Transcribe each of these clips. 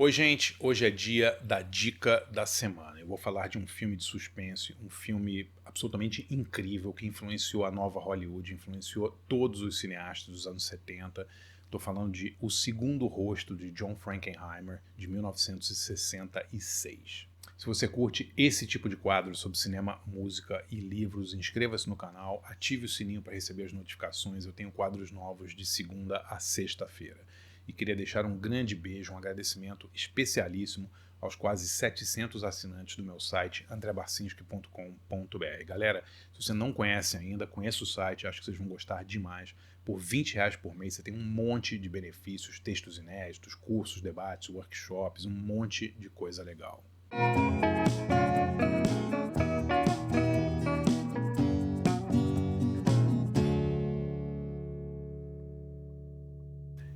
Oi, gente. Hoje é dia da dica da semana. Eu vou falar de um filme de suspense, um filme absolutamente incrível que influenciou a nova Hollywood, influenciou todos os cineastas dos anos 70. Estou falando de O Segundo Rosto, de John Frankenheimer, de 1966. Se você curte esse tipo de quadro sobre cinema, música e livros, inscreva-se no canal, ative o sininho para receber as notificações. Eu tenho quadros novos de segunda a sexta-feira. E queria deixar um grande beijo, um agradecimento especialíssimo aos quase 700 assinantes do meu site andrebarcinski.com.br. Galera, se você não conhece ainda, conheça o site, acho que vocês vão gostar demais. Por R$ 20 por mês você tem um monte de benefícios, textos inéditos, cursos, debates, workshops, um monte de coisa legal.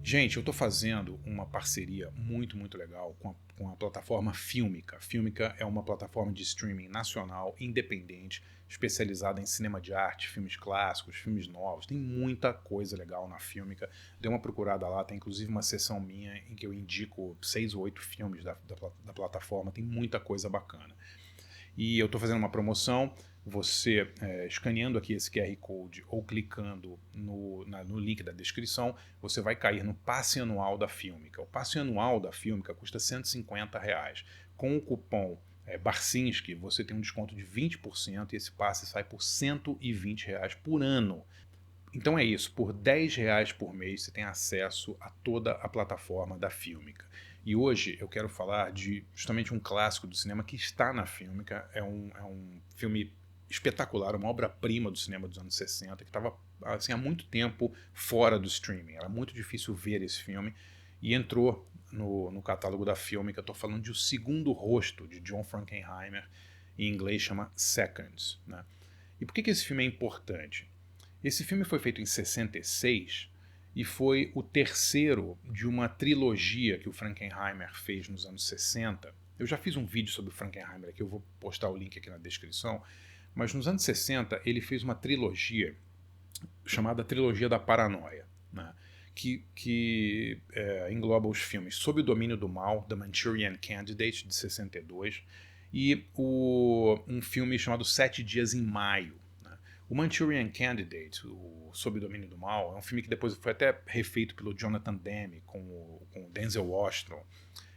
Gente, eu estou fazendo uma parceria muito legal com a plataforma Filmica. Filmica é uma plataforma de streaming nacional, independente, especializada em cinema de arte, filmes clássicos, filmes novos. Tem muita coisa legal na Filmica. Dê uma procurada lá, tem inclusive uma seção minha em que eu indico 6 ou 8 filmes da plataforma. Tem muita coisa bacana. E eu estou fazendo uma promoção. Você escaneando aqui esse QR Code ou clicando no link da descrição, você vai cair no passe anual da Filmica. O passe anual da Filmica custa R$ 150. Com o cupom Barcinski, você tem um desconto de 20% e esse passe sai por R$ 120 por ano. Então é isso, por R$ 10 por mês você tem acesso a toda a plataforma da Filmica. E hoje eu quero falar de justamente um clássico do cinema que está na Filmica. É um filme espetacular, uma obra-prima do cinema dos anos 60, que estava assim, há muito tempo fora do streaming. Era muito difícil ver esse filme e entrou no catálogo da Filmica. Estou falando de O Segundo Rosto, de John Frankenheimer, em inglês chama Seconds, né? E por que esse filme é importante? Esse filme foi feito em 66 e foi o terceiro de uma trilogia que o Frankenheimer fez nos anos 60. Eu já fiz um vídeo sobre o Frankenheimer aqui, eu vou postar o link aqui na descrição. Mas nos anos 60 ele fez uma trilogia chamada Trilogia da Paranoia, né? que engloba os filmes Sob o Domínio do Mal, The Manchurian Candidate, de 62, e um filme chamado 7 Dias em Maio. O Manchurian Candidate, o Sob o Domínio do Mal, é um filme que depois foi até refeito pelo Jonathan Demme com o Denzel Washington.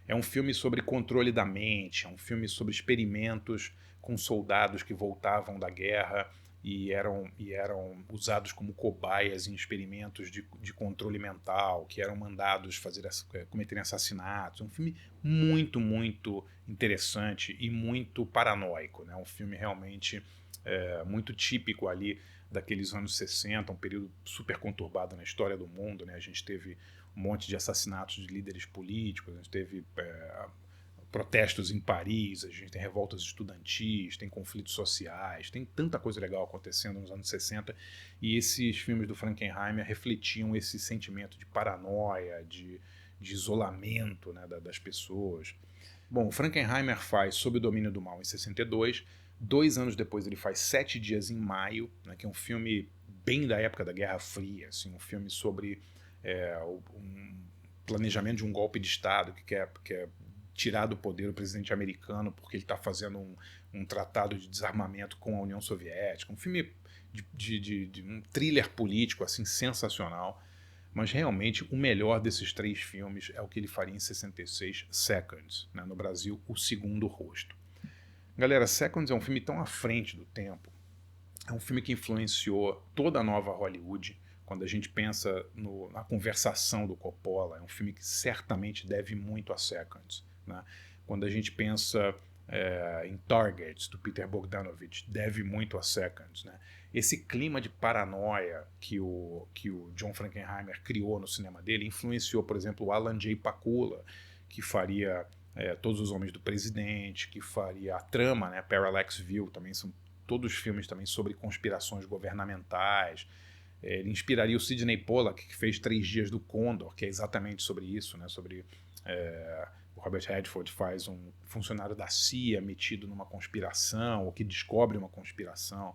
É um filme sobre controle da mente, é um filme sobre experimentos com soldados que voltavam da guerra e eram usados como cobaias em experimentos de controle mental, que eram mandados cometerem assassinatos. É um filme muito interessante e muito paranoico, né? Um filme realmente muito típico ali daqueles anos 60, um período super conturbado na história do mundo, né? A gente teve um monte de assassinatos de líderes políticos, a gente teve protestos em Paris, a gente tem revoltas estudantis, tem conflitos sociais, tem tanta coisa legal acontecendo nos anos 60, e esses filmes do Frankenheimer refletiam esse sentimento de paranoia, de isolamento, né, das pessoas. Bom, o Frankenheimer faz Sob o Domínio do Mal em 62, 2 anos depois ele faz 7 Dias em Maio, né, que é um filme bem da época da Guerra Fria, assim, um filme sobre um planejamento de um golpe de Estado que quer tirar do poder o presidente americano porque ele está fazendo um tratado de desarmamento com a União Soviética, um filme de um thriller político assim sensacional. Mas realmente o melhor desses 3 filmes é o que ele faria em 66, Seconds, né, no Brasil, O Segundo Rosto. Galera, Seconds é um filme tão à frente do tempo, é um filme que influenciou toda a nova Hollywood. Quando a gente pensa na conversação do Coppola, é um filme que certamente deve muito a Seconds, né? Quando a gente pensa em Target, do Peter Bogdanovich, deve muito a Seconds, né? Esse clima de paranoia que o John Frankenheimer criou no cinema dele influenciou, por exemplo, o Alan J. Pakula, que faria Todos os Homens do Presidente, que faria a trama, né, Parallax View, também são todos os filmes também sobre conspirações governamentais. Ele inspiraria o Sidney Pollack, que fez 3 Dias do Condor, que é exatamente sobre isso, né? Sobre o Robert Redford faz um funcionário da CIA metido numa conspiração, ou que descobre uma conspiração.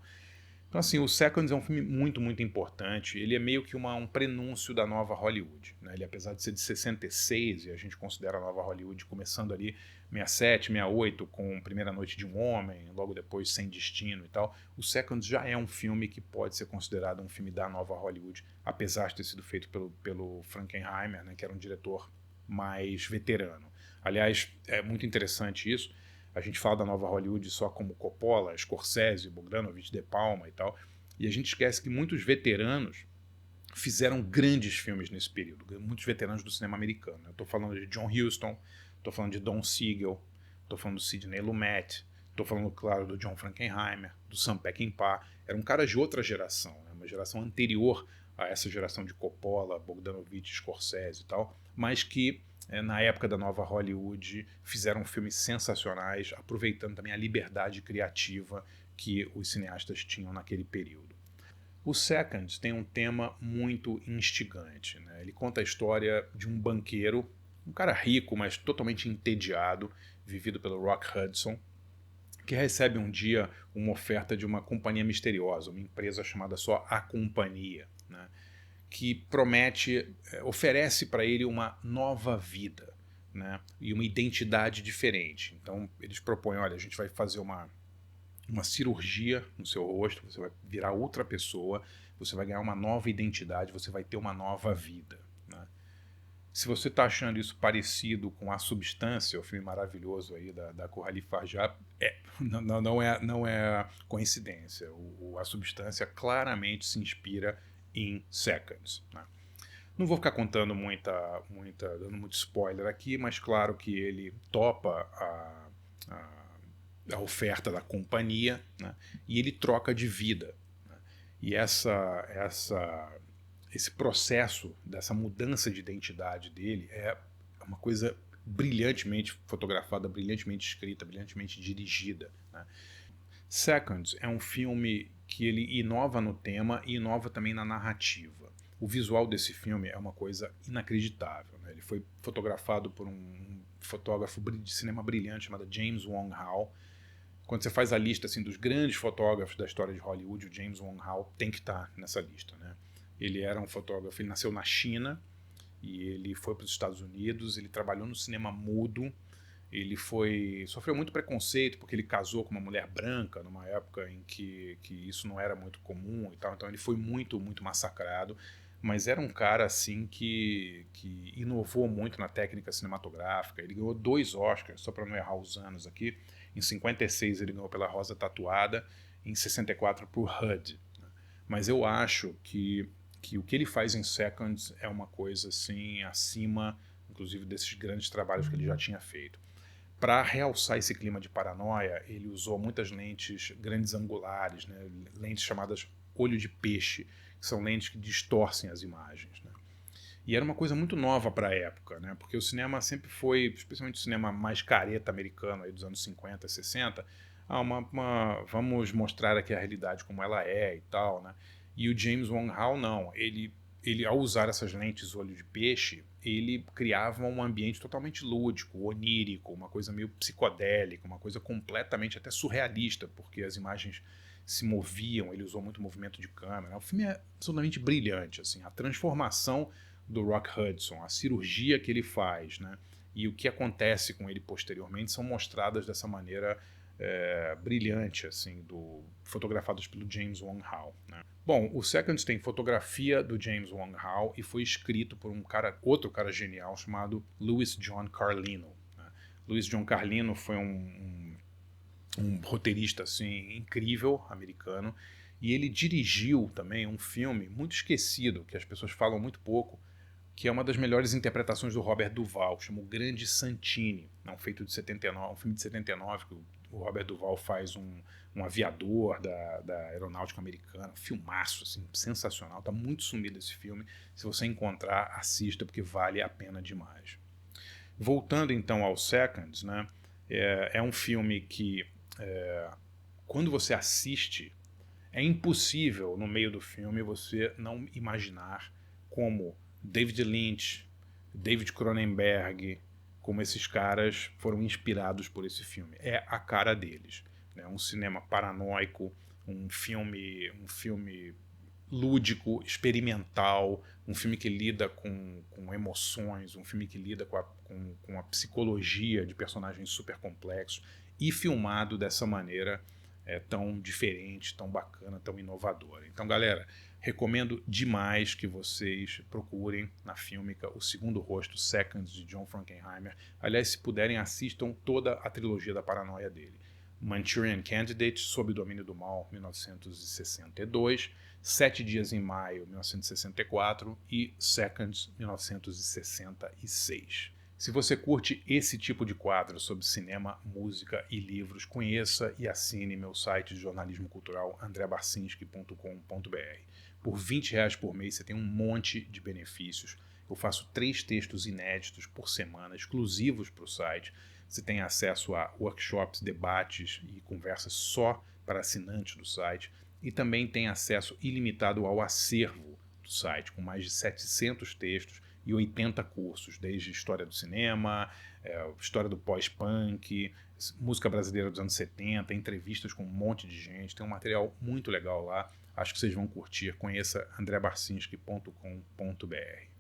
Então, assim, o Seconds é um filme muito, muito importante. Ele é meio que um prenúncio da nova Hollywood, né? Ele, apesar de ser de 66, e a gente considera a nova Hollywood começando ali 67, 68, com Primeira Noite de um Homem, logo depois Sem Destino e tal, o Seconds já é um filme que pode ser considerado um filme da nova Hollywood, apesar de ter sido feito pelo Frankenheimer, né, que era um diretor mais veterano. Aliás, é muito interessante isso. A gente fala da nova Hollywood só como Coppola, Scorsese, Bogdanovich, De Palma e tal, e a gente esquece que muitos veteranos fizeram grandes filmes nesse período, muitos veteranos do cinema americano. Eu estou falando de John Huston, estou falando de Don Siegel, estou falando do Sidney Lumet, estou falando, claro, do John Frankenheimer, do Sam Peckinpah. Eram caras de outra geração, né? Uma geração anterior a essa geração de Coppola, Bogdanovich, Scorsese e tal, mas que na época da nova Hollywood fizeram filmes sensacionais, aproveitando também a liberdade criativa que os cineastas tinham naquele período. O Seconds tem um tema muito instigante, né? Ele conta a história de um banqueiro, um cara rico, mas totalmente entediado, vivido pelo Rock Hudson, que recebe um dia uma oferta de uma companhia misteriosa, uma empresa chamada só A Companhia, né? Que promete, oferece para ele uma nova vida, né? E uma identidade diferente. Então eles propõem, olha, a gente vai fazer uma cirurgia no seu rosto, você vai virar outra pessoa, você vai ganhar uma nova identidade, você vai ter uma nova vida, né? Se você está achando isso parecido com A Substância, o filme maravilhoso aí da Coralie Farjad, não é coincidência. A Substância claramente se inspira em Seconds, né? Não vou ficar contando dando muito spoiler aqui, mas claro que ele topa a oferta da companhia, né? E ele troca de vida, né? E esse processo dessa mudança de identidade dele é uma coisa brilhantemente fotografada, brilhantemente escrita, brilhantemente dirigida, né? Seconds é um filme que ele inova no tema e inova também na narrativa. O visual desse filme é uma coisa inacreditável, né? Ele foi fotografado por um fotógrafo de cinema brilhante chamado James Wong Howe. Quando você faz a lista assim, dos grandes fotógrafos da história de Hollywood, o James Wong Howe tem que estar nessa lista, né? Ele era um fotógrafo, ele nasceu na China e ele foi para os Estados Unidos, ele trabalhou no cinema mudo. Ele sofreu muito preconceito porque ele casou com uma mulher branca numa época em que isso não era muito comum e tal. Então ele foi muito, muito massacrado. Mas era um cara assim que inovou muito na técnica cinematográfica. Ele ganhou 2 Oscars, só para não errar os anos aqui. Em 56 ele ganhou pela Rosa Tatuada, em 64 por HUD. Mas eu acho que o que ele faz em Seconds é uma coisa assim acima, inclusive, desses grandes trabalhos que ele já tinha feito. Para realçar esse clima de paranoia, ele usou muitas lentes grandes angulares, né? Lentes chamadas olho de peixe, que são lentes que distorcem as imagens, né? E era uma coisa muito nova para a época, né? Porque o cinema sempre foi, especialmente o cinema mais careta americano aí dos anos 50, 60, vamos mostrar aqui a realidade como ela é e tal, né? E o James Wong Howe não, ele ao usar essas lentes olho de peixe, ele criava um ambiente totalmente lúdico, onírico, uma coisa meio psicodélica, uma coisa completamente até surrealista, porque as imagens se moviam, ele usou muito movimento de câmera. O filme é absolutamente brilhante, assim, a transformação do Rock Hudson, a cirurgia que ele faz, né, e o que acontece com ele posteriormente são mostradas dessa maneira brilhante, assim, fotografados pelo James Wong Howe, né. Bom, o Seconds tem fotografia do James Wong Howe e foi escrito por outro cara genial chamado Louis John Carlino, né. Louis John Carlino foi um roteirista assim incrível, americano, e ele dirigiu também um filme muito esquecido, que as pessoas falam muito pouco, que é uma das melhores interpretações do Robert Duvall, chama O Grande Santini, um filme de 79, que o Robert Duvall faz um aviador da aeronáutica americana, um filmaço, assim, sensacional, está muito sumido esse filme, se você encontrar, assista, porque vale a pena demais. Voltando então ao Seconds, né, é um filme que, quando você assiste, é impossível no meio do filme você não imaginar como David Lynch, David Cronenberg, como esses caras foram inspirados por esse filme. É a cara deles, né? Um cinema paranoico, um filme lúdico, experimental, um filme que lida com emoções, um filme que lida com a psicologia de personagens super complexos e filmado dessa maneira tão diferente, tão bacana, tão inovadora. Então, galera, recomendo demais que vocês procurem na Fílmica O Segundo Rosto, Seconds, de John Frankenheimer. Aliás, se puderem, assistam toda a trilogia da paranoia dele. Manchurian Candidate, Sob o Domínio do Mal, 1962, 7 Dias em Maio, 1964 e Seconds, 1966. Se você curte esse tipo de quadro sobre cinema, música e livros, conheça e assine meu site de jornalismo cultural andreabarcinski.com.br. Por R$20 por mês você tem um monte de benefícios. Eu faço 3 textos inéditos por semana, exclusivos para o site. Você tem acesso a workshops, debates e conversas só para assinantes do site. E também tem acesso ilimitado ao acervo do site, com mais de 700 textos e 80 cursos, desde história do cinema, história do pós-punk, música brasileira dos anos 70, entrevistas com um monte de gente. Tem um material muito legal lá. Acho que vocês vão curtir. Conheça andreabarcinski.com.br.